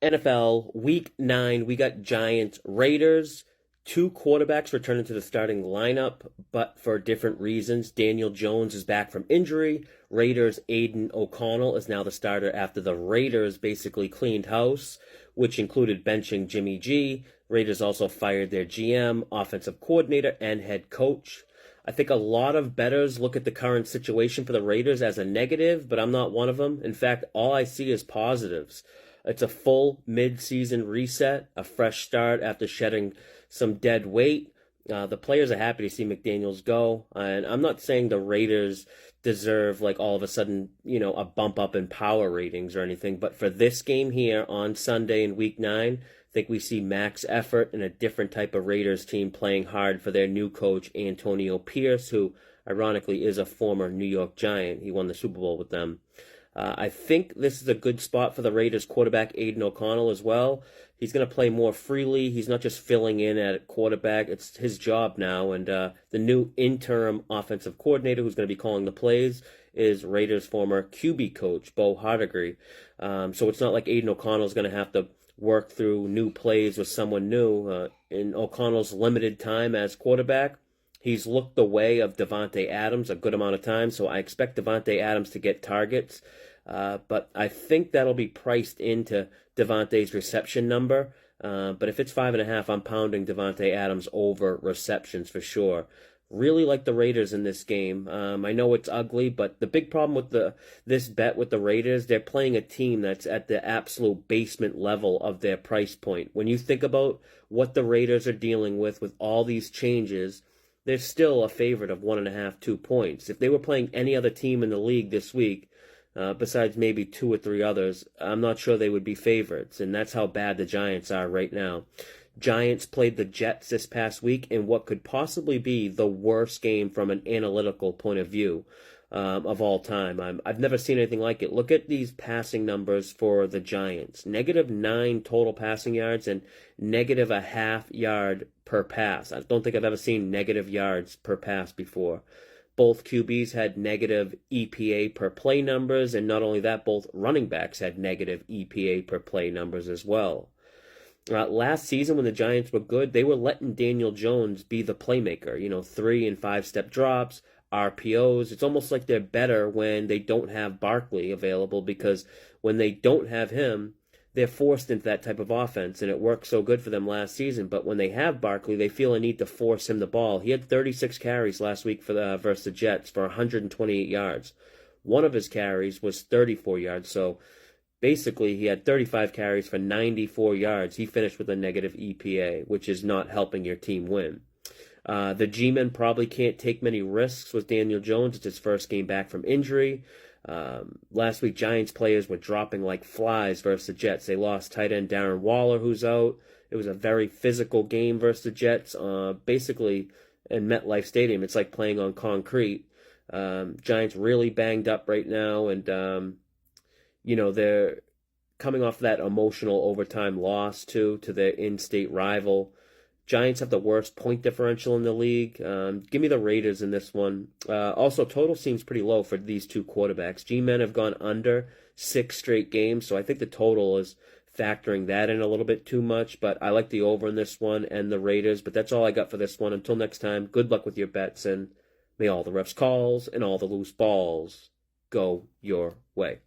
NFL Week 9, we got Giants Raiders. Two quarterbacks returning to the starting lineup, but for different reasons. Daniel Jones is back from injury. Raiders' Aiden O'Connell is now the starter after the Raiders basically cleaned house, which included benching Jimmy G. Raiders also fired their GM, offensive coordinator, and head coach. I think a lot of bettors look at the current situation for the Raiders as a negative, but I'm not one of them. In fact, all I see is positives. It's a full mid-season reset, a fresh start after shedding some dead weight. The players are happy to see McDaniels go, and I'm not saying the Raiders deserve like all of a sudden, a bump up in power ratings or anything, but for this game here on Sunday in Week 9, I think we see max effort and a different type of Raiders team playing hard for their new coach, Antonio Pierce, who ironically is a former New York Giant. He won the Super Bowl with them. I think this is a good spot for the Raiders quarterback, Aiden O'Connell, as well. He's going to play more freely. He's not just filling in at quarterback. It's his job now. And the new interim offensive coordinator who's going to be calling the plays is Raiders' former QB coach, Bo Hardigree. So it's not like Aiden O'Connell is going to have to work through new plays with someone new. In O'Connell's limited time as quarterback, he's looked the way of Davante Adams a good amount of time, so I expect Davante Adams to get targets. But I think that'll be priced into Davante's reception number. But if it's 5.5, I'm pounding Davante Adams over receptions for sure. Really like the Raiders in this game. I know it's ugly, but the big problem with this bet with the Raiders, they're playing a team that's at the absolute basement level of their price point. When you think about what the Raiders are dealing with all these changes, they're still a favorite of 1.5, 2 points. If they were playing any other team in the league this week, besides maybe 2 or 3 others, I'm not sure they would be favorites, and that's how bad the Giants are right now. Giants played the Jets this past week in what could possibly be the worst game from an analytical point of view of all time. I've never seen anything like it. Look at these passing numbers for the Giants. -9 total passing yards and -0.5 yard per pass. I don't think I've ever seen negative yards per pass before. Both QBs had negative EPA per play numbers, and not only that, both running backs had negative EPA per play numbers as well. Last season, when the Giants were good, they were letting Daniel Jones be the playmaker. 3 and 5 step drops, RPOs. It's almost like they're better when they don't have Barkley available, because when they don't have him, they're forced into that type of offense, and it worked so good for them last season. But when they have Barkley, they feel a need to force him the ball. He had 36 carries last week versus the Jets for 128 yards. One of his carries was 34 yards, so basically he had 35 carries for 94 yards. He finished with a negative EPA, which is not helping your team win. The G-men probably can't take many risks with Daniel Jones. It's his first game back from injury. Last week, Giants players were dropping like flies versus the Jets. They lost tight end Darren Waller, who's out. It was a very physical game versus the Jets. Basically, in MetLife Stadium, it's like playing on concrete. Giants really banged up right now, and they're coming off that emotional overtime loss to their in-state rival. Giants have the worst point differential in the league. Give me the Raiders in this one. Also, total seems pretty low for these two quarterbacks. G-men have gone under 6 straight games, so I think the total is factoring that in a little bit too much. But I like the over in this one and the Raiders. But that's all I got for this one. Until next time, good luck with your bets, and may all the refs' calls and all the loose balls go your way.